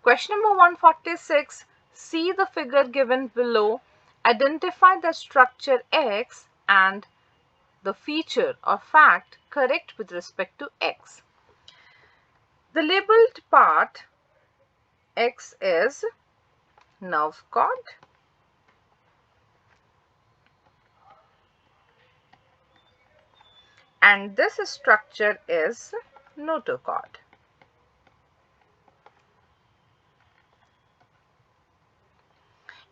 Question number 146. See the figure given below. Identify the structure X and the feature or fact correct with respect to X. The labeled part X is nerve cord, and this structure is notochord.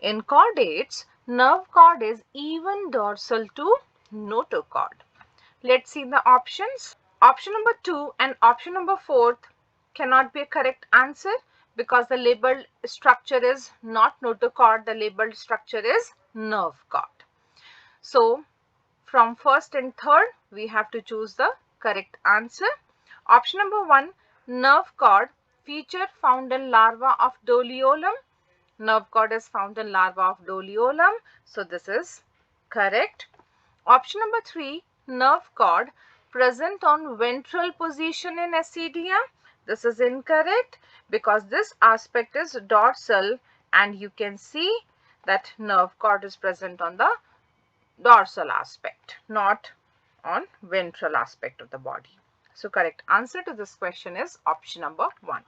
In chordates, nerve cord is even dorsal to notochord. Let's see the options. Option number 2 and option number 4 cannot be a correct answer because the labeled structure is not notochord, the labeled structure is nerve cord. So from first and third, we have to choose the correct answer. Option number 1, nerve cord, feature found in larva of Doliolum. Nerve cord is found in larva of Doliolum. So this is correct. Option number 3, nerve cord present on ventral position in Ascidia. This is incorrect because this aspect is dorsal and you can see that nerve cord is present on the dorsal aspect, not on ventral aspect of the body. So correct answer to this question is option number 1.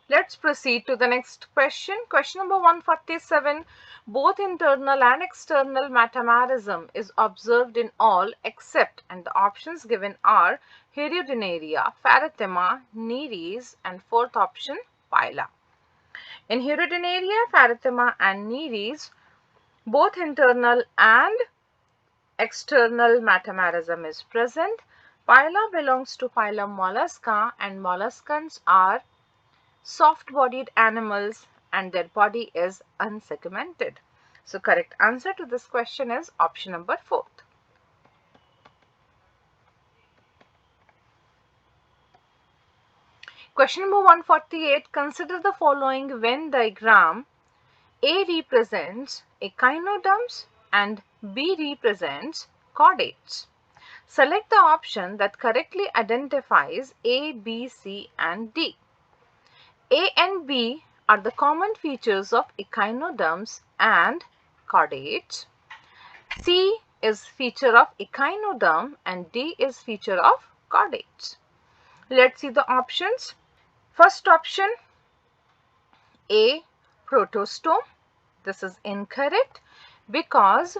Let's proceed to the next question. Question number 147. Both internal and external metamerism is observed in all except, and the options given are Hirudinaria, Pharethema, Nereis, and fourth option Pila. In Hirudinaria, Pharethema, and Nereis, both internal and external metamerism is present. Pila belongs to phylum Mollusca, and molluscans are soft-bodied animals and their body is unsegmented. So correct answer to this question is option number 4. Question number 148. Consider the following Venn diagram. A represents echinoderms and B represents chordates. Select the option that correctly identifies A, B, C and D. A and B are the common features of echinoderms and chordates. C is feature of echinoderm and D is feature of chordates. Let's see the options. First option, A, protostome. This is incorrect because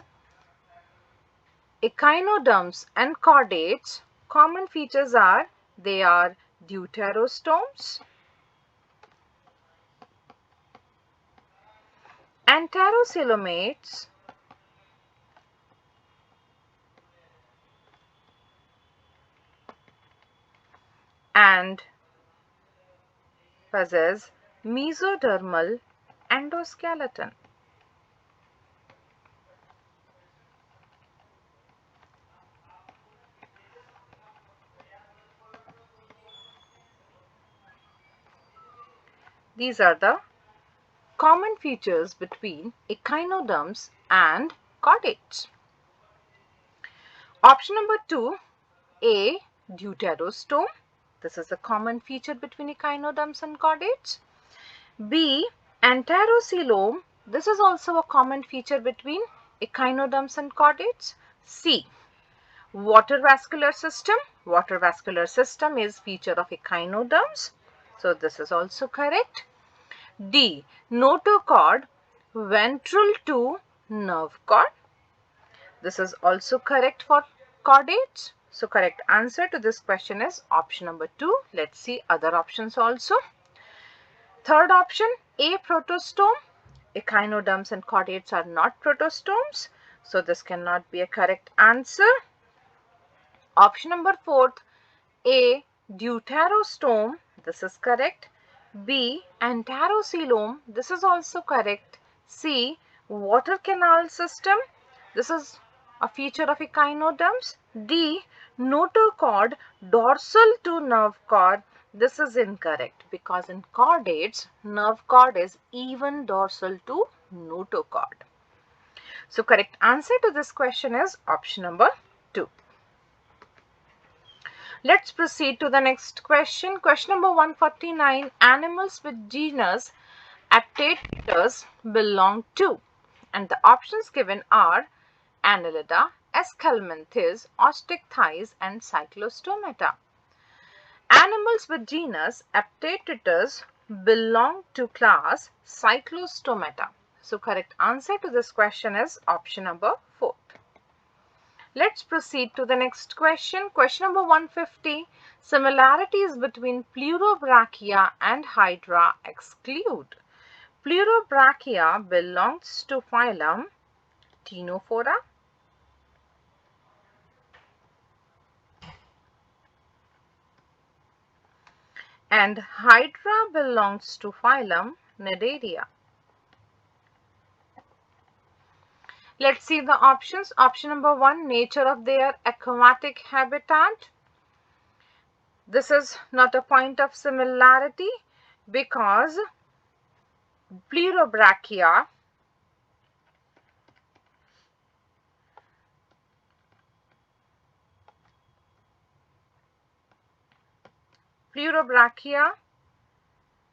echinoderms and chordates common features are they are deuterostomes, anterocoelomates, and possess mesodermal endoskeleton. These are the common features between echinoderms and chordates. Option number 2, A, deuterostome. This is a common feature between echinoderms and chordates. B, anterocoelome. This is also a common feature between echinoderms and chordates. C, water vascular system. Water vascular system is feature of echinoderms. So this is also correct. D, notochord, ventral to nerve cord. This is also correct for chordates. So correct answer to this question is option number 2. Let's see other options also. Third option, A, protostome. Echinoderms and chordates are not protostomes. So this cannot be a correct answer. Option number 4, A, deuterostome. This is correct. B, anterocoelome. This is also correct. C, water canal system. This is a feature of echinoderms. D, notochord, dorsal to nerve cord. This is incorrect because in chordates, nerve cord is even dorsal to notochord. So correct answer to this question is option number 2. Let's proceed to the next question. Question number 149. Animals with genus Aptatus belong to. And the options given are Annelida, Escalmanthus, Osteichthyes, and Cyclostomata. Animals with genus Aptatus belong to class Cyclostomata. So correct answer to this question is option number 4. Let's proceed to the next question. Question number 150. Similarities between Pleurobrachia and Hydra exclude. Pleurobrachia belongs to phylum Ctenophora. And Hydra belongs to phylum Cnidaria. Let's see the options. Option number 1, nature of their aquatic habitat. This is not a point of similarity because Pleurobrachia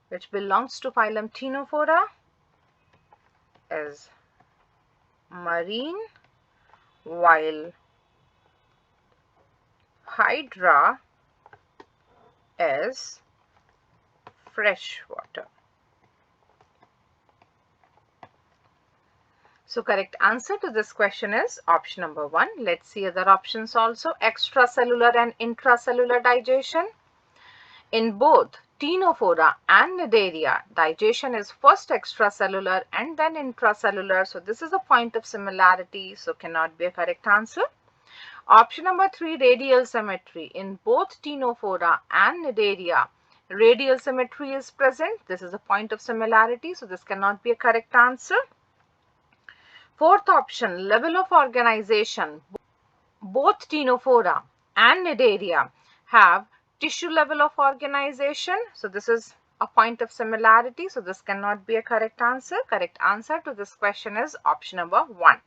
which belongs to phylum Ctenophora is marine, while Hydra is freshwater. So correct answer to this question is option number 1. Let's see other options also. Extracellular and intracellular digestion. In both Ctenophora and Cnidaria, digestion is first extracellular and then intracellular. So this is a point of similarity, so cannot be a correct answer. Option number 3, radial symmetry. In both Ctenophora and Cnidaria, radial symmetry is present. This is a point of similarity, so this cannot be a correct answer. Fourth option, level of organization. Both Ctenophora and Cnidaria have tissue level of organization. So this is a point of similarity. So this cannot be a correct answer. Correct answer to this question is option number 1.